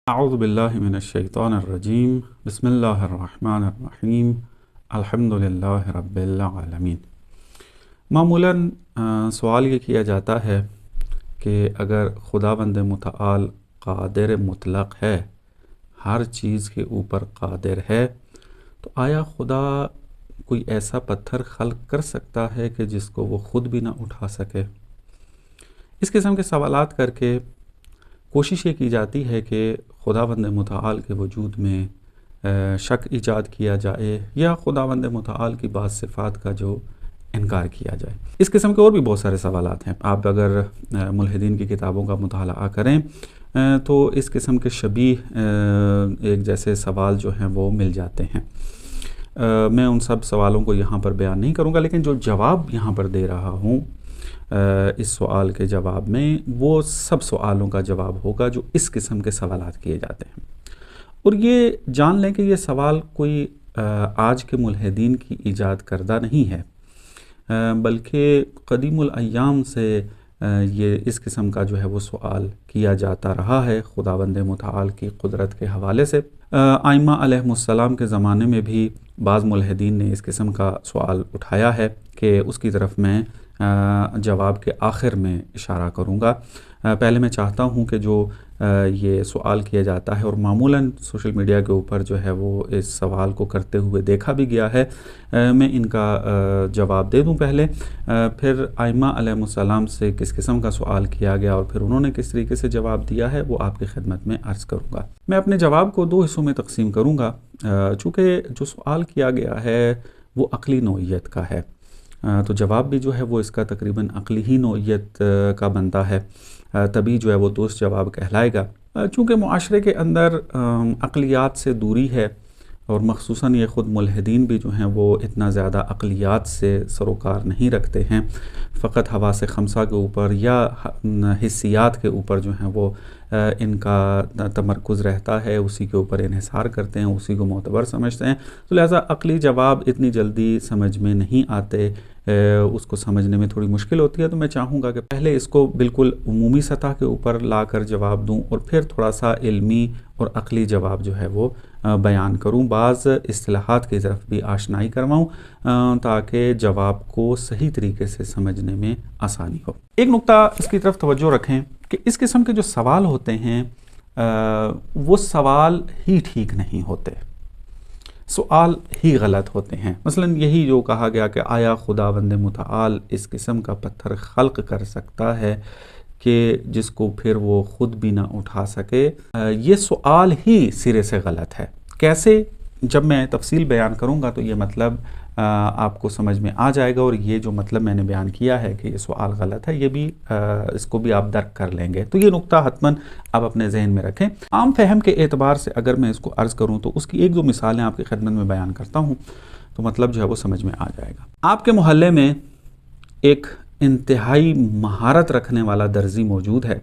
اعوذ باللہ من الشیطان الرجیم بسم اللہ الرحمن الرحیم الحمد للہ رب العالمین۔ معمولاً سوال یہ کیا جاتا ہے کہ اگر خداوند متعال قادر مطلق ہے، ہر چیز کے اوپر قادر ہے، تو آیا خدا کوئی ایسا پتھر خلق کر سکتا ہے کہ جس کو وہ خود بھی نہ اٹھا سکے؟ اس قسم کے سوالات کر کے کوشش یہ کی جاتی ہے کہ خداوند متعال کے وجود میں شک ایجاد کیا جائے یا خداوند متعال کی بعض صفات کا جو انکار کیا جائے۔ اس قسم کے اور بھی بہت سارے سوالات ہیں۔ آپ اگر ملحدین کی کتابوں کا مطالعہ کریں تو اس قسم کے شبیہ ایک جیسے سوال جو ہیں وہ مل جاتے ہیں۔ میں ان سب سوالوں کو یہاں پر بیان نہیں کروں گا، لیکن جو جواب یہاں پر دے رہا ہوں اس سوال کے جواب میں، وہ سب سوالوں کا جواب ہوگا جو اس قسم کے سوالات کیے جاتے ہیں۔ اور یہ جان لیں کہ یہ سوال کوئی آج کے ملحدین کی ایجاد کردہ نہیں ہے، بلکہ قدیم الایام سے یہ اس قسم کا جو ہے وہ سوال کیا جاتا رہا ہے خداوند متعال کی قدرت کے حوالے سے۔ ائمہ علیہم السلام کے زمانے میں بھی بعض ملحدین نے اس قسم کا سوال اٹھایا ہے کہ اس کی طرف میں جواب کے آخر میں اشارہ کروں گا۔ پہلے میں چاہتا ہوں کہ جو یہ سوال کیا جاتا ہے اور معمولاً سوشل میڈیا کے اوپر جو ہے وہ اس سوال کو کرتے ہوئے دیکھا بھی گیا ہے، میں ان کا جواب دے دوں پہلے، پھر ائمہ علیہم السلام سے کس قسم کا سوال کیا گیا اور پھر انہوں نے کس طریقے سے جواب دیا ہے وہ آپ کی خدمت میں عرض کروں گا۔ میں اپنے جواب کو دو حصوں میں تقسیم کروں گا، چونکہ جو سوال کیا گیا ہے وہ عقلی نوعیت کا ہے، تو جواب بھی جو ہے وہ اس کا تقریباً عقلی ہی نوعیت کا بنتا ہے، تبھی جو ہے وہ درست جواب کہلائے گا۔ چونکہ معاشرے کے اندر عقلیات سے دوری ہے اور مخصوصاً یہ خود ملحدین بھی جو ہیں وہ اتنا زیادہ عقلیات سے سروکار نہیں رکھتے ہیں، فقط حواس خمسہ کے اوپر یا حسیات کے اوپر جو ہیں وہ ان کا تمرکز رہتا ہے، اسی کے اوپر انحصار کرتے ہیں، اسی کو معتبر سمجھتے ہیں، تو لہٰذا عقلی جواب اتنی جلدی سمجھ میں نہیں آتے، اس کو سمجھنے میں تھوڑی مشکل ہوتی ہے۔ تو میں چاہوں گا کہ پہلے اس کو بالکل عمومی سطح کے اوپر لا کر جواب دوں اور پھر تھوڑا سا علمی اور عقلی جواب جو ہے وہ بیان کروں، بعض اصطلاحات کی طرف بھی آشنائی کرواؤں تاکہ جواب کو صحیح طریقے سے سمجھنے میں آسانی ہو۔ ایک نقطہ اس کی طرف توجہ رکھیں کہ اس قسم کے جو سوال ہوتے ہیں وہ سوال ہی ٹھیک نہیں ہوتے، سوال ہی غلط ہوتے ہیں۔ مثلا یہی جو کہا گیا کہ آیا خداوند متعال اس قسم کا پتھر خلق کر سکتا ہے کہ جس کو پھر وہ خود بھی نہ اٹھا سکے، یہ سوال ہی سرے سے غلط ہے۔ کیسے؟ جب میں تفصیل بیان کروں گا تو یہ مطلب آپ کو سمجھ میں آ جائے گا، اور یہ جو مطلب میں نے بیان کیا ہے کہ یہ سوال غلط ہے، یہ بھی اس کو بھی آپ درک کر لیں گے۔ تو یہ نقطہ حتماً آپ اپنے ذہن میں رکھیں۔ عام فہم کے اعتبار سے اگر میں اس کو عرض کروں تو اس کی ایک دو مثالیں آپ کی خدمت میں بیان کرتا ہوں تو مطلب جو ہے وہ سمجھ میں آ جائے گا۔ آپ کے محلے میں ایک انتہائی مہارت رکھنے والا درزی موجود ہے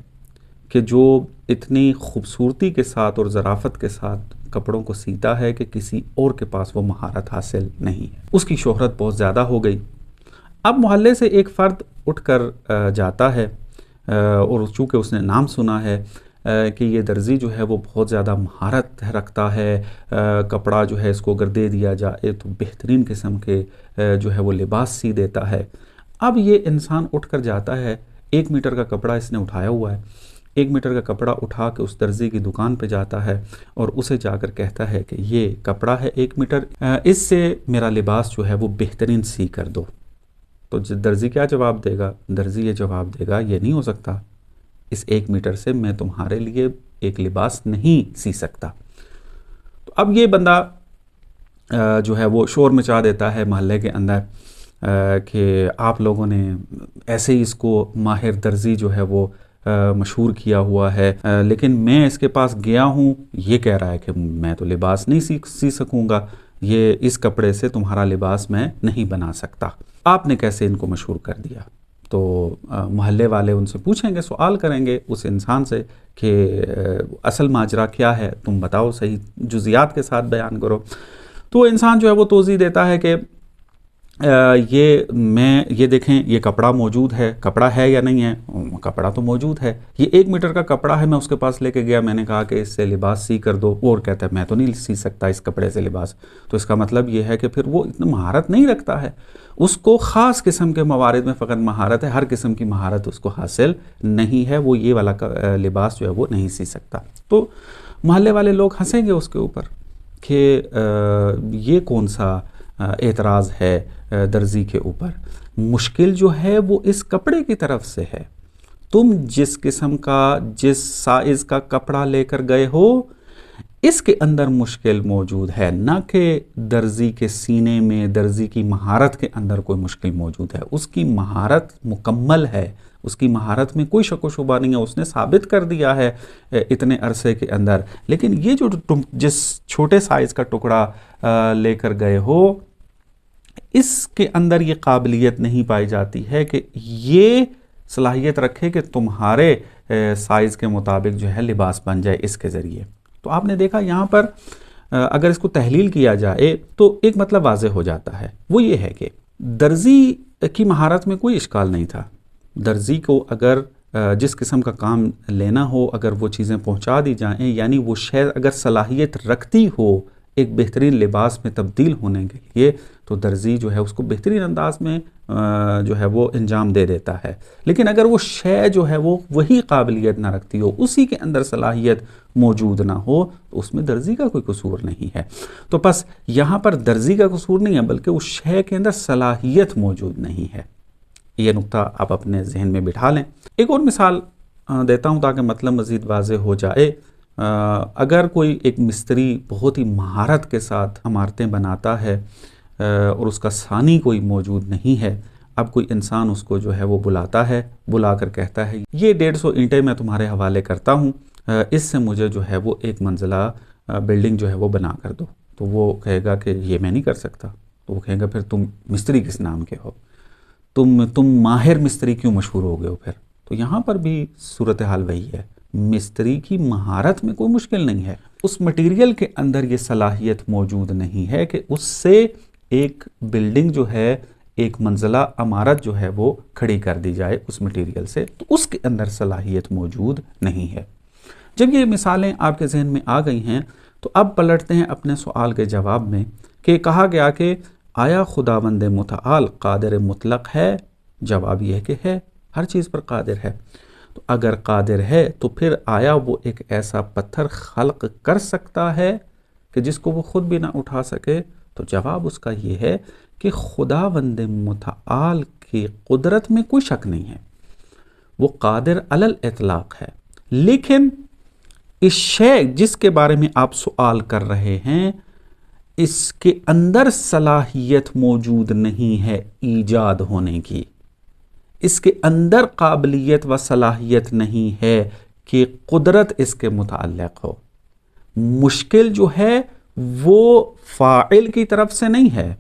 کہ جو اتنی خوبصورتی کے ساتھ اور ظرافت کے ساتھ کپڑوں کو سیتا ہے کہ کسی اور کے پاس وہ مہارت حاصل نہیں ہے، اس کی شہرت بہت زیادہ ہو گئی۔ اب محلے سے ایک فرد اٹھ کر جاتا ہے اور چونکہ اس نے نام سنا ہے کہ یہ درزی جو ہے وہ بہت زیادہ مہارت رکھتا ہے، کپڑا جو ہے اس کو اگر دے دیا جائے تو بہترین قسم کے جو ہے وہ لباس سی دیتا ہے۔ اب یہ انسان اٹھ کر جاتا ہے، 1 میٹر کا کپڑا اس نے اٹھایا ہوا ہے، 1 میٹر کا کپڑا اٹھا کے اس درزی کی دکان پہ جاتا ہے اور اسے جا کر کہتا ہے کہ یہ کپڑا ہے 1 میٹر، اس سے میرا لباس جو ہے وہ بہترین سی کر دو۔ تو درزی کیا جواب دے گا؟ درزی یہ جواب دے گا یہ نہیں ہو سکتا، اس 1 میٹر سے میں تمہارے لیے ایک لباس نہیں سی سکتا۔ تو اب یہ بندہ جو ہے وہ شور مچا دیتا ہے محلے کے اندر کہ آپ لوگوں نے ایسے ہی اس کو ماہر درزی جو ہے وہ مشہور کیا ہوا ہے، لیکن میں اس کے پاس گیا ہوں، یہ کہہ رہا ہے کہ میں تو لباس نہیں سی سکوں گا، یہ اس کپڑے سے تمہارا لباس میں نہیں بنا سکتا، آپ نے کیسے ان کو مشہور کر دیا؟ تو محلے والے ان سے پوچھیں گے، سوال کریں گے اس انسان سے کہ اصل ماجرا کیا ہے، تم بتاؤ، صحیح جزیات کے ساتھ بیان کرو۔ تو انسان جو ہے وہ توضیح دیتا ہے کہ یہ دیکھیں یہ کپڑا موجود ہے، کپڑا ہے یا نہیں ہے؟ کپڑا تو موجود ہے، یہ 1 میٹر کا کپڑا ہے، میں اس کے پاس لے کے گیا، میں نے کہا کہ اس سے لباس سی کر دو، اور کہتا ہے میں تو نہیں سی سکتا اس کپڑے سے لباس. تو اس کا مطلب یہ ہے کہ پھر وہ اتنا مہارت نہیں رکھتا ہے، اس کو خاص قسم کے موارد میں فقط مہارت ہے، ہر قسم کی مہارت اس کو حاصل نہیں ہے، وہ یہ والا لباس جو ہے وہ نہیں سی سکتا. تو محلے والے لوگ ہنسیں گے اس کے اوپر کہ یہ کون سا اعتراض ہے درزی کے اوپر. مشکل جو ہے وہ اس کپڑے کی طرف سے ہے. تم جس قسم کا جس سائز کا کپڑا لے کر گئے ہو اس کے اندر مشکل موجود ہے، نہ کہ درزی کے سینے میں درزی کی مہارت کے اندر کوئی مشکل موجود ہے. اس کی مہارت مکمل ہے، اس کی مہارت میں کوئی شک و شبہ نہیں ہے، اس نے ثابت کر دیا ہے اتنے عرصے کے اندر. لیکن یہ جو تم جس چھوٹے سائز کا ٹکڑا لے کر گئے ہو اس کے اندر یہ قابلیت نہیں پائی جاتی ہے کہ یہ صلاحیت رکھے کہ تمہارے سائز کے مطابق جو ہے لباس بن جائے اس کے ذریعے. تو آپ نے دیکھا یہاں پر اگر اس کو تحلیل کیا جائے تو ایک مطلب واضح ہو جاتا ہے، وہ یہ ہے کہ درزی کی مہارت میں کوئی اشکال نہیں تھا. درزی کو اگر جس قسم کا کام لینا ہو، اگر وہ چیزیں پہنچا دی جائیں، یعنی وہ شے اگر صلاحیت رکھتی ہو ایک بہترین لباس میں تبدیل ہونے کے لیے، تو درزی جو ہے اس کو بہترین انداز میں جو ہے وہ انجام دے دیتا ہے. لیکن اگر وہ شے جو ہے وہ وہی قابلیت نہ رکھتی ہو، اسی کے اندر صلاحیت موجود نہ ہو، تو اس میں درزی کا کوئی قصور نہیں ہے. تو پس یہاں پر درزی کا قصور نہیں ہے بلکہ اس شے کے اندر صلاحیت موجود نہیں ہے. یہ نقطہ آپ اپنے ذہن میں بٹھا لیں. ایک اور مثال دیتا ہوں تاکہ مطلب مزید واضح ہو جائے. اگر کوئی ایک مستری بہت ہی مہارت کے ساتھ عمارتیں بناتا ہے اور اس کا ثانی کوئی موجود نہیں ہے، اب کوئی انسان اس کو جو ہے وہ بلاتا ہے، بلا کر کہتا ہے یہ 150 اینٹیں میں تمہارے حوالے کرتا ہوں، اس سے مجھے جو ہے وہ 1 منزلہ بلڈنگ جو ہے وہ بنا کر دو. تو وہ کہے گا کہ یہ میں نہیں کر سکتا. تو وہ کہے گا پھر تم مستری کس نام کے ہو، تم ماہر مستری کیوں مشہور ہو گئے ہو پھر. تو یہاں پر بھی صورتحال وہی ہے، مستری کی مہارت میں کوئی مشکل نہیں ہے، اس مٹیریل کے اندر یہ صلاحیت موجود نہیں ہے کہ اس سے ایک بلڈنگ جو ہے ایک منزلہ عمارت جو ہے وہ کھڑی کر دی جائے اس مٹیریل سے، تو اس کے اندر صلاحیت موجود نہیں ہے. جب یہ مثالیں آپ کے ذہن میں آ گئی ہیں تو اب پلٹتے ہیں اپنے سوال کے جواب میں کہ کہا گیا کہ آیا خداوند متعال قادر مطلق ہے؟ جواب یہ ہے کہ ہے، ہر چیز پر قادر ہے. تو اگر قادر ہے تو پھر آیا وہ ایک ایسا پتھر خلق کر سکتا ہے کہ جس کو وہ خود بھی نہ اٹھا سکے؟ تو جواب اس کا یہ ہے کہ خداوند متعال کی قدرت میں کوئی شک نہیں ہے، وہ قادر علی الاطلاق ہے. لیکن اس شے جس کے بارے میں آپ سوال کر رہے ہیں اس کے اندر صلاحیت موجود نہیں ہے ایجاد ہونے کی، اس کے اندر قابلیت و صلاحیت نہیں ہے کہ قدرت اس کے متعلق ہو. مشکل جو ہے وہ فاعل کی طرف سے نہیں ہے،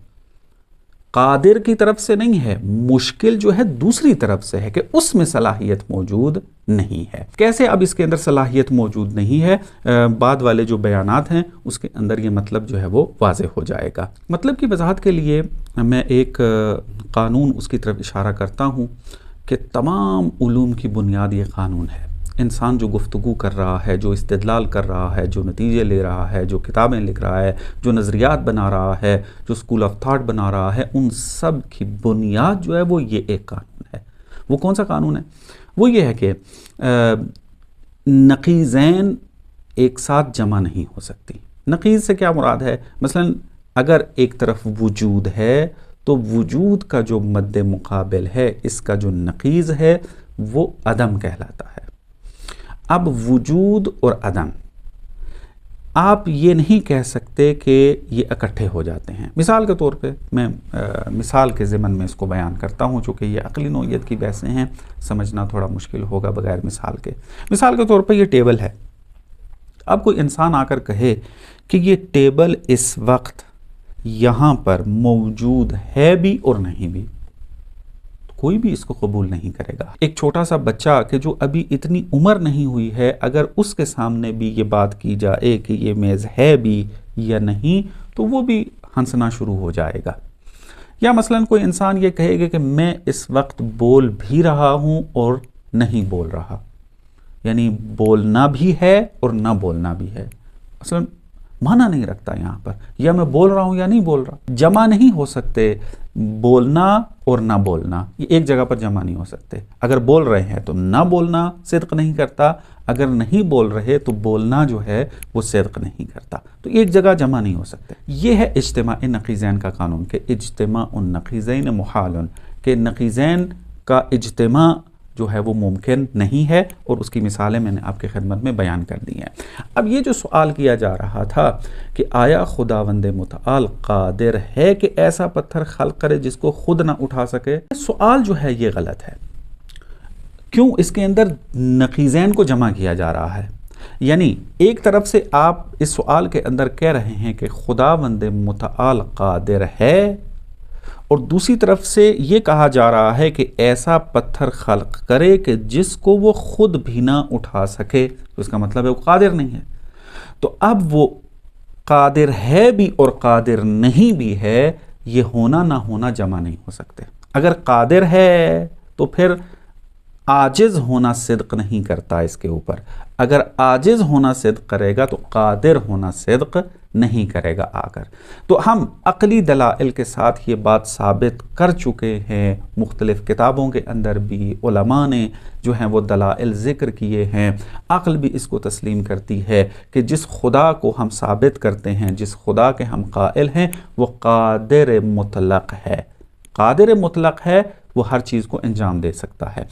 قادر کی طرف سے نہیں ہے، مشکل جو ہے دوسری طرف سے ہے کہ اس میں صلاحیت موجود نہیں ہے. کیسے اب اس کے اندر صلاحیت موجود نہیں ہے؟ بعد والے جو بیانات ہیں اس کے اندر یہ مطلب جو ہے وہ واضح ہو جائے گا. مطلب کی وضاحت کے لیے میں ایک قانون اس کی طرف اشارہ کرتا ہوں کہ تمام علوم کی بنیاد یہ قانون ہے. انسان جو گفتگو کر رہا ہے، جو استدلال کر رہا ہے، جو نتیجے لے رہا ہے، جو کتابیں لکھ رہا ہے، جو نظریات بنا رہا ہے، جو اسکول آف تھاٹ بنا رہا ہے، ان سب کی بنیاد جو ہے وہ یہ ایک قانون ہے. وہ کون سا قانون ہے؟ وہ یہ ہے کہ نقیضین ایک ساتھ جمع نہیں ہو سکتی. نقیض سے کیا مراد ہے؟ مثلا اگر ایک طرف وجود ہے تو وجود کا جو مد مقابل ہے، اس کا جو نقیض ہے وہ عدم کہلاتا ہے. اب وجود اور عدم آپ یہ نہیں کہہ سکتے کہ یہ اکٹھے ہو جاتے ہیں. مثال کے طور پہ میں مثال کے ضمن میں اس کو بیان کرتا ہوں، چونکہ یہ عقلی نوعیت کی بحثیں ہیں، سمجھنا تھوڑا مشکل ہوگا بغیر مثال کے. مثال کے طور پہ یہ ٹیبل ہے. اب کوئی انسان آ کر کہے کہ یہ ٹیبل اس وقت یہاں پر موجود ہے بھی اور نہیں بھی، کوئی بھی اس کو قبول نہیں کرے گا. ایک چھوٹا سا بچہ کہ جو ابھی اتنی عمر نہیں ہوئی ہے، اگر اس کے سامنے بھی یہ بات کی جائے کہ یہ میز ہے بھی یا نہیں تو وہ بھی ہنسنا شروع ہو جائے گا. یا مثلاً کوئی انسان یہ کہے گا کہ میں اس وقت بول بھی رہا ہوں اور نہیں بول رہا، یعنی بولنا بھی ہے اور نہ بولنا بھی ہے، مثلاً معنی نہیں رکھتا یہاں پر، یا میں بول رہا ہوں یا نہیں بول رہا، جمع نہیں ہو سکتے بولنا اور نہ بولنا، یہ ایک جگہ پر جمع نہیں ہو سکتے۔ اگر بول رہے ہیں تو نہ بولنا صدق نہیں کرتا، اگر نہیں بول رہے تو بولنا جو ہے وہ صدق نہیں کرتا، تو ایک جگہ جمع نہیں ہو سکتے۔ یہ ہے اجتماع نقیضین کا قانون کہ اجتماع النقیضین محال، کہ نقیضین کا اجتماع جو ہے وہ ممکن نہیں ہے، اور اس کی مثالیں میں نے آپ کی خدمت میں بیان کر دی ہیں۔ اب یہ جو سوال کیا جا رہا تھا کہ آیا خداوند متعال قادر ہے کہ ایسا پتھر خلق کرے جس کو خود نہ اٹھا سکے، سوال جو ہے یہ غلط ہے۔ کیوں اس کے اندر نقیضین کو جمع کیا جا رہا ہے؟ یعنی ایک طرف سے آپ اس سوال کے اندر کہہ رہے ہیں کہ خداوند متعال قادر ہے، اور دوسری طرف سے یہ کہا جا رہا ہے کہ ایسا پتھر خلق کرے کہ جس کو وہ خود بھی نہ اٹھا سکے، تو اس کا مطلب ہے وہ قادر نہیں ہے۔ تو اب وہ قادر ہے بھی اور قادر نہیں بھی ہے، یہ ہونا نہ ہونا جمع نہیں ہو سکتے۔ اگر قادر ہے تو پھر عاجز ہونا صدق نہیں کرتا اس کے اوپر، اگر عاجز ہونا صدق کرے گا تو قادر ہونا صدق نہیں کرے گا آ کر۔ تو ہم عقلی دلائل کے ساتھ یہ بات ثابت کر چکے ہیں، مختلف کتابوں کے اندر بھی علماء نے جو ہیں وہ دلائل ذکر کیے ہیں، عقل بھی اس کو تسلیم کرتی ہے کہ جس خدا کو ہم ثابت کرتے ہیں، جس خدا کے ہم قائل ہیں، وہ قادر مطلق ہے، قادر مطلق ہے، وہ ہر چیز کو انجام دے سکتا ہے۔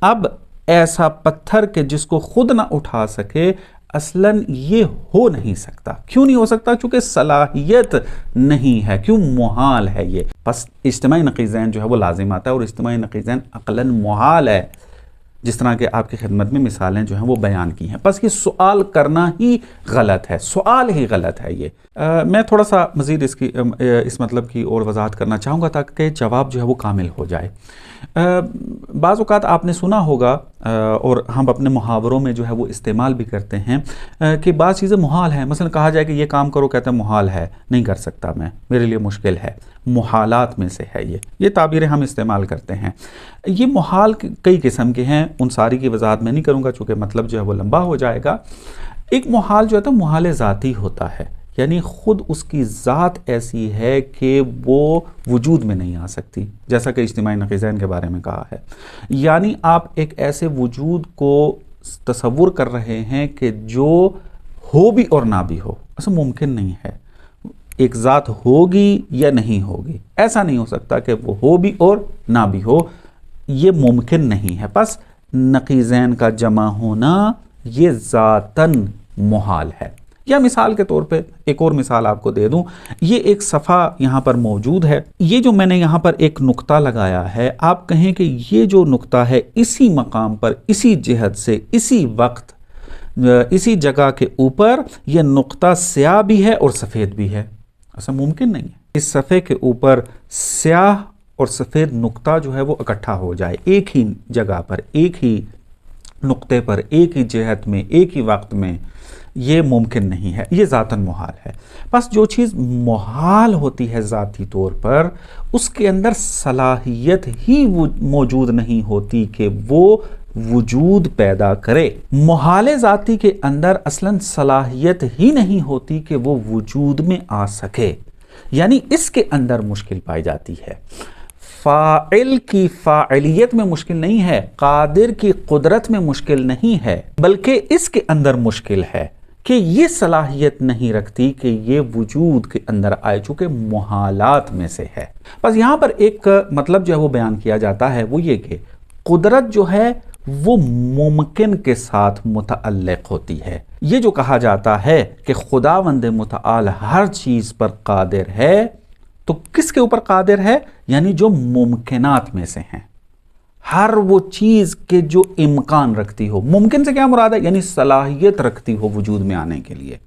اب ایسا پتھر کہ جس کو خود نہ اٹھا سکے، اصلاً یہ ہو نہیں سکتا۔ کیوں نہیں ہو سکتا؟ چونکہ صلاحیت نہیں ہے، کیوں؟ محال ہے یہ۔ بس اجتماعی نقیضین جو ہے وہ لازم آتا ہے، اور اجتماعی نقیضین عقلاً محال ہے، جس طرح کہ آپ کی خدمت میں مثالیں جو ہیں وہ بیان کی ہیں۔ بس یہ سوال کرنا ہی غلط ہے، سوال ہی غلط ہے یہ۔ میں تھوڑا سا مزید اس مطلب کی اور وضاحت کرنا چاہوں گا تاکہ جواب جو ہے وہ کامل ہو جائے۔ بعض اوقات آپ نے سنا ہوگا اور ہم اپنے محاوروں میں جو ہے وہ استعمال بھی کرتے ہیں کہ بعض چیزیں محال ہیں، مثلا کہا جائے کہ یہ کام کرو، کہتے ہیں محال ہے، نہیں کر سکتا میں، میرے لیے مشکل ہے، محالات میں سے ہے یہ تعبیریں ہم استعمال کرتے ہیں۔ یہ محال کئی قسم کے ہیں، ان ساری کی وضاحت میں نہیں کروں گا چونکہ مطلب جو ہے وہ لمبا ہو جائے گا۔ ایک محال جو ہے محال ذاتی ہوتا ہے، یعنی خود اس کی ذات ایسی ہے کہ وہ وجود میں نہیں آ سکتی، جیسا کہ اجتماعی نقیضین کے بارے میں کہا ہے۔ یعنی آپ ایک ایسے وجود کو تصور کر رہے ہیں کہ جو ہو بھی اور نہ بھی ہو، ایسا ممکن نہیں ہے۔ ایک ذات ہوگی یا نہیں ہوگی، ایسا نہیں ہو سکتا کہ وہ ہو بھی اور نہ بھی ہو، یہ ممکن نہیں ہے۔ پس نقیضین کا جمع ہونا یہ ذاتاً محال ہے۔ یا مثال کے طور پہ ایک اور مثال آپ کو دے دوں، یہ ایک صفحہ یہاں پر موجود ہے، یہ جو میں نے یہاں پر ایک نقطہ لگایا ہے، آپ کہیں کہ یہ جو نقطہ ہے اسی مقام پر، اسی جہت سے، اسی وقت، اسی جگہ کے اوپر یہ نقطہ سیاہ بھی ہے اور سفید بھی ہے، ایسا ممکن نہیں ہے۔ اس صفحے کے اوپر سیاہ اور سفید نقطہ جو ہے وہ اکٹھا ہو جائے ایک ہی جگہ پر، ایک ہی نقطے پر، ایک ہی جہت میں، ایک ہی وقت میں، یہ ممکن نہیں ہے، یہ ذاتاً محال ہے۔ بس جو چیز محال ہوتی ہے ذاتی طور پر، اس کے اندر صلاحیت ہی موجود نہیں ہوتی کہ وہ وجود پیدا کرے۔ محال ذاتی کے اندر اصلاً صلاحیت ہی نہیں ہوتی کہ وہ وجود میں آ سکے، یعنی اس کے اندر مشکل پائی جاتی ہے۔ فاعل کی فاعلیت میں مشکل نہیں ہے، قادر کی قدرت میں مشکل نہیں ہے، بلکہ اس کے اندر مشکل ہے کہ یہ صلاحیت نہیں رکھتی کہ یہ وجود کے اندر آئے، چونکہ محالات میں سے ہے۔ بس یہاں پر ایک مطلب جو ہے وہ بیان کیا جاتا ہے، وہ یہ کہ قدرت جو ہے وہ ممکن کے ساتھ متعلق ہوتی ہے۔ یہ جو کہا جاتا ہے کہ خداوند متعال ہر چیز پر قادر ہے، تو کس کے اوپر قادر ہے؟ یعنی جو ممکنات میں سے ہیں، ہر وہ چیز کے جو امکان رکھتی ہو۔ ممکن سے کیا مراد ہے؟ یعنی صلاحیت رکھتی ہو وجود میں آنے کے لیے،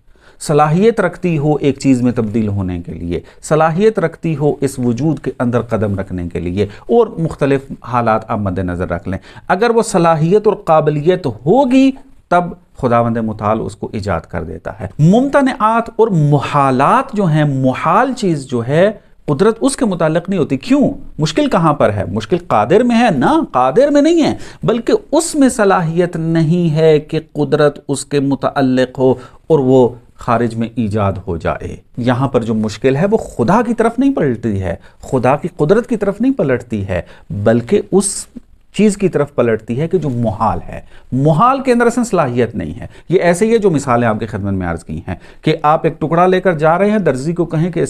صلاحیت رکھتی ہو ایک چیز میں تبدیل ہونے کے لیے، صلاحیت رکھتی ہو اس وجود کے اندر قدم رکھنے کے لیے، اور مختلف حالات آپ مد نظر رکھ لیں۔ اگر وہ صلاحیت اور قابلیت ہوگی تب خداوند متعال اس کو ایجاد کر دیتا ہے۔ ممتنعات اور محالات جو ہیں، محال چیز جو ہے قدرت اس کے متعلق نہیں ہوتی. کیوں؟ مشکل کہاں پر ہے؟ مشکل قادر میں ہے نا، قادر میں نہیں ہے، بلکہ اس میں صلاحیت نہیں ہے کہ قدرت اس کے متعلق ہو اور وہ خارج میں ایجاد ہو جائے. یہاں پر جو مشکل ہے وہ خدا کی طرف نہیں پلٹتی ہے، خدا کی قدرت کی طرف نہیں پلٹتی ہے، بلکہ اس چیز کی طرف پلٹتی ہے کہ جو محال ہے. محال کے اندر اصلا صلاحیت نہیں ہے. یہ ایسے ہی ہے جو مثالیں آپ کی خدمت میں عرض کی ہیں کہ آپ ایک ٹکڑا لے کر جا رہے ہیں، درزی کو کہیں کہ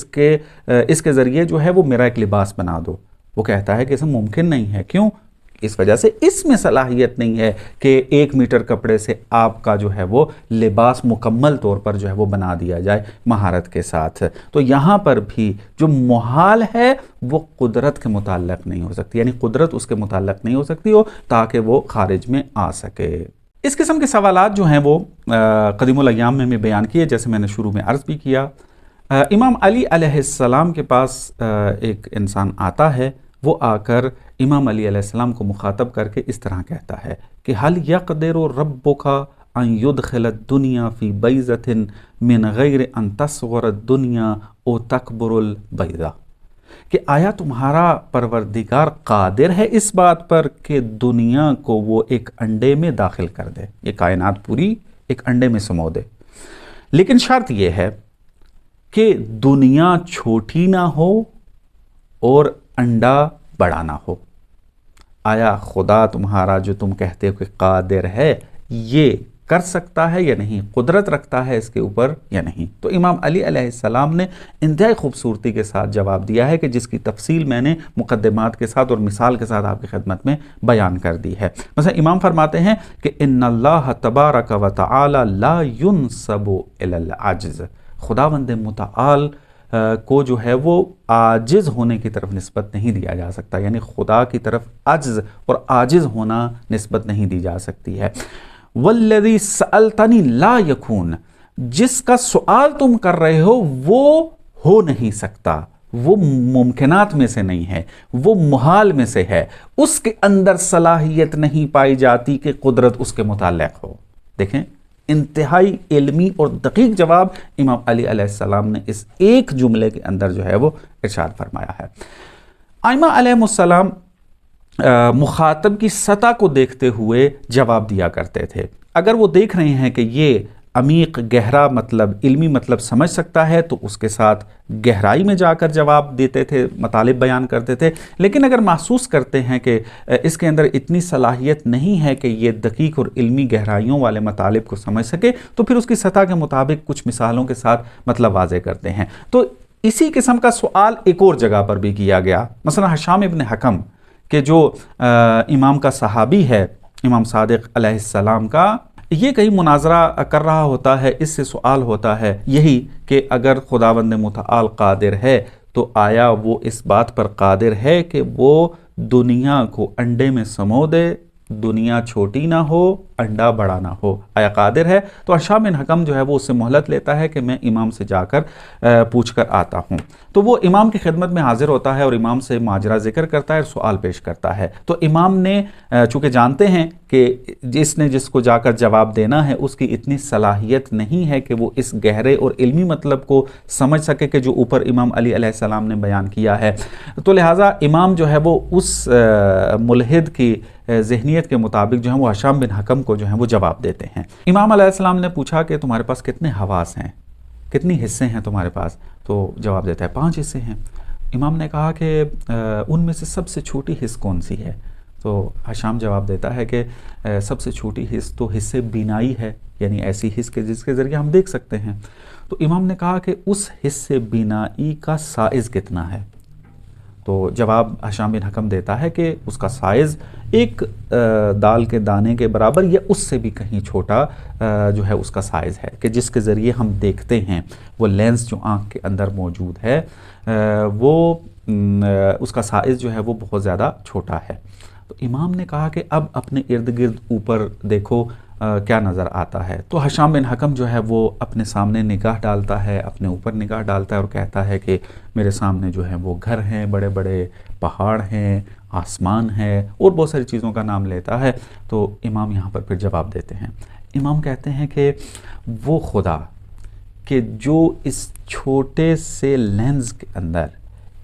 اس کے ذریعے جو ہے وہ میرا ایک لباس بنا دو. وہ کہتا ہے کہ اسے ممکن نہیں ہے. کیوں؟ اس وجہ سے اس میں صلاحیت نہیں ہے کہ 1 میٹر کپڑے سے آپ کا جو ہے وہ لباس مکمل طور پر جو ہے وہ بنا دیا جائے مہارت کے ساتھ. تو یہاں پر بھی جو محال ہے وہ قدرت کے متعلق نہیں ہو سکتی، یعنی قدرت اس کے متعلق نہیں ہو سکتی ہو تاکہ وہ خارج میں آ سکے. اس قسم کے سوالات جو ہیں وہ قدیم الایام میں بیان کیے، جیسے میں نے شروع میں عرض بھی کیا. امام علی علیہ السلام کے پاس ایک انسان آتا ہے، وہ آ کر امام علی علیہ السلام کو مخاطب کر کے اس طرح کہتا ہے کہ حل یقدر ربک ان یدخل الدنیا فی بیضۃ من غیر ان تصغر الدنیا او تکبر البیضہ، کہ آیا تمہارا پروردگار قادر ہے اس بات پر کہ دنیا کو وہ ایک انڈے میں داخل کر دے، یہ کائنات پوری ایک انڈے میں سمو دے، لیکن شرط یہ ہے کہ دنیا چھوٹی نہ ہو اور انڈا بڑا نہ ہو. آیا خدا تمہارا جو تم کہتے ہو کہ قادر ہے یہ کر سکتا ہے یا نہیں، قدرت رکھتا ہے اس کے اوپر یا نہیں؟ تو امام علی علیہ السلام نے انتہائی خوبصورتی کے ساتھ جواب دیا ہے کہ جس کی تفصیل میں نے مقدمات کے ساتھ اور مثال کے ساتھ آپ کی خدمت میں بیان کر دی ہے. مثلا امام فرماتے ہیں کہ ان اللہ تبارک و تعالی لا ينسب الی العجز، خداوند متعال کو جو ہے وہ عاجز ہونے کی طرف نسبت نہیں دیا جا سکتا، یعنی خدا کی طرف عجز اور عاجز ہونا نسبت نہیں دی جا سکتی ہے. والذی سألتنی لا یکون، جس کا سوال تم کر رہے ہو وہ ہو نہیں سکتا، وہ ممکنات میں سے نہیں ہے، وہ محال میں سے ہے، اس کے اندر صلاحیت نہیں پائی جاتی کہ قدرت اس کے متعلق ہو. دیکھیں انتہائی علمی اور دقیق جواب امام علی علیہ السلام نے اس ایک جملے کے اندر جو ہے وہ ارشاد فرمایا ہے. ائمہ علیہ السلام مخاطب کی سطح کو دیکھتے ہوئے جواب دیا کرتے تھے. اگر وہ دیکھ رہے ہیں کہ یہ عمیق گہرا مطلب علمی مطلب سمجھ سکتا ہے تو اس کے ساتھ گہرائی میں جا کر جواب دیتے تھے، مطالب بیان کرتے تھے. لیکن اگر محسوس کرتے ہیں کہ اس کے اندر اتنی صلاحیت نہیں ہے کہ یہ دقیق اور علمی گہرائیوں والے مطالب کو سمجھ سکے تو پھر اس کی سطح کے مطابق کچھ مثالوں کے ساتھ مطلب واضح کرتے ہیں. تو اسی قسم کا سوال ایک اور جگہ پر بھی کیا گیا. مثلا ہشام ابن حکم کہ جو امام کا صحابی ہے، امام صادق علیہ السلام کا، یہ کہیں مناظرہ کر رہا ہوتا ہے، اس سے سوال ہوتا ہے یہی کہ اگر خداوند متعال قادر ہے تو آیا وہ اس بات پر قادر ہے کہ وہ دنیا کو انڈے میں سمو دے، دنیا چھوٹی نہ ہو انڈا بڑا نہ ہو، آیا قادر ہے؟ تو ہشام بن حکم جو ہے وہ اس سے مہلت لیتا ہے کہ میں امام سے جا کر پوچھ کر آتا ہوں. تو وہ امام کی خدمت میں حاضر ہوتا ہے اور امام سے ماجرا ذکر کرتا ہے اور سوال پیش کرتا ہے. تو امام نے چونکہ جانتے ہیں کہ جس کو جا کر جواب دینا ہے اس کی اتنی صلاحیت نہیں ہے کہ وہ اس گہرے اور علمی مطلب کو سمجھ سکے کہ جو اوپر امام علی علیہ السلام نے بیان کیا ہے، تو لہٰذا امام جو ہے وہ اس ملحد کی ذہنیت کے مطابق جو ہے وہ ہشام بن حکم کو جو ہے وہ جواب دیتے ہیں. امام علیہ السلام نے پوچھا کہ تمہارے پاس کتنے حواس ہیں، کتنی حصے ہیں تمہارے پاس؟ تو جواب دیتا ہے 5 حصے ہیں. امام نے کہا کہ ان میں سے سب سے چھوٹی حص کون سی ہے؟ تو ہشام جواب دیتا ہے کہ سب سے چھوٹی حص تو حصے بینائی ہے، یعنی ایسی حص کے جس کے ذریعے ہم دیکھ سکتے ہیں. تو امام نے کہا کہ اس حصے بینائی کا سائز کتنا ہے؟ تو جواب ہشام بن حکم دیتا ہے کہ اس کا سائز ایک دال کے دانے کے برابر یا اس سے بھی کہیں چھوٹا جو ہے اس کا سائز ہے، کہ جس کے ذریعے ہم دیکھتے ہیں، وہ لینس جو آنکھ کے اندر موجود ہے وہ اس کا سائز جو ہے وہ بہت زیادہ چھوٹا ہے. تو امام نے کہا کہ اب اپنے ارد گرد اوپر دیکھو کیا نظر آتا ہے. تو ہشام بن حکم جو ہے وہ اپنے سامنے نگاہ ڈالتا ہے، اپنے اوپر نگاہ ڈالتا ہے اور کہتا ہے کہ میرے سامنے جو ہے وہ گھر ہیں، بڑے بڑے پہاڑ ہیں، آسمان ہے اور بہت ساری چیزوں کا نام لیتا ہے. تو امام یہاں پر پھر جواب دیتے ہیں. امام کہتے ہیں کہ وہ خدا کہ جو اس چھوٹے سے لینز کے اندر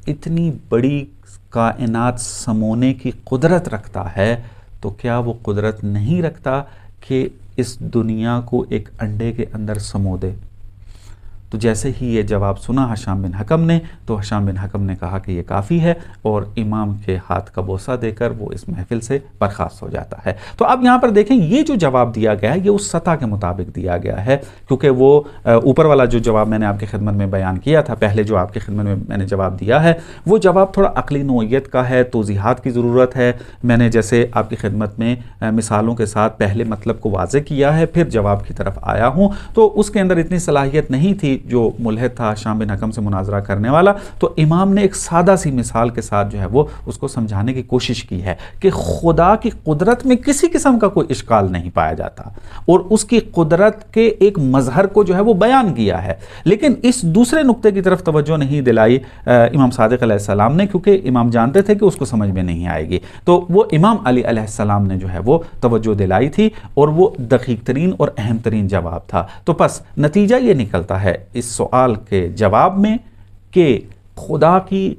اتنی بڑی کائنات سمونے کی قدرت رکھتا ہے تو کیا وہ قدرت نہیں رکھتا کہ اس دنیا کو ایک انڈے کے اندر سمو دے؟ تو جیسے ہی یہ جواب سنا ہشام بن حکم نے تو ہشام بن حکم نے کہا کہ یہ کافی ہے، اور امام کے ہاتھ کا بوسہ دے کر وہ اس محفل سے برخاست ہو جاتا ہے۔ تو اب یہاں پر دیکھیں یہ جو جواب دیا گیا ہے یہ اس سطح کے مطابق دیا گیا ہے، کیونکہ وہ اوپر والا جو جواب میں نے آپ کی خدمت میں بیان کیا تھا، پہلے جو آپ کی خدمت میں نے جواب دیا ہے وہ جواب تھوڑا عقلی نوعیت کا ہے، توضیحات کی ضرورت ہے۔ میں نے جیسے آپ کی خدمت میں مثالوں کے ساتھ پہلے مطلب کو واضح کیا ہے، پھر جواب کی طرف آیا ہوں، تو اس کے اندر اتنی صلاحیت نہیں تھی جو ملحد تھا ہشام بن حکم سے مناظرہ کرنے والا، تو امام نے ایک سادہ سی مثال کے ساتھ جو ہے وہ اس کو سمجھانے کی کوشش کی ہے کہ خدا کی قدرت میں کسی قسم کا کوئی اشکال نہیں پایا جاتا، اور اس کی قدرت کے ایک مظہر کو جو ہے وہ بیان کیا ہے، لیکن اس دوسرے نقطے کی طرف توجہ نہیں دلائی امام صادق علیہ السلام نے، کیونکہ امام جانتے تھے کہ اس کو سمجھ میں نہیں آئے گی، تو وہ امام علی علیہ السلام نے جو ہے وہ توجہ دلائی تھی، اور وہ دقیق ترین اور اہم ترین جواب تھا۔ تو پس نتیجہ یہ نکلتا ہے اس سوال کے جواب میں کہ خدا کی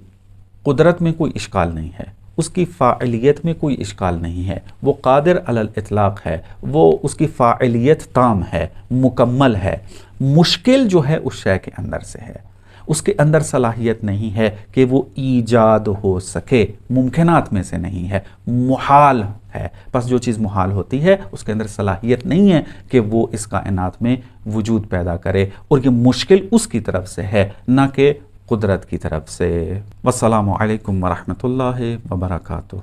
قدرت میں کوئی اشکال نہیں ہے، اس کی فاعلیت میں کوئی اشکال نہیں ہے، وہ قادر علی الاطلاق ہے، وہ اس کی فاعلیت تام ہے، مکمل ہے، مشکل جو ہے اس شے کے اندر سے ہے، اس کے اندر صلاحیت نہیں ہے کہ وہ ایجاد ہو سکے، ممکنات میں سے نہیں ہے، محال ہے۔ بس جو چیز محال ہوتی ہے اس کے اندر صلاحیت نہیں ہے کہ وہ اس کائنات میں وجود پیدا کرے، اور یہ مشکل اس کی طرف سے ہے نہ کہ قدرت کی طرف سے۔ والسلام علیکم ورحمۃ اللہ وبرکاتہ۔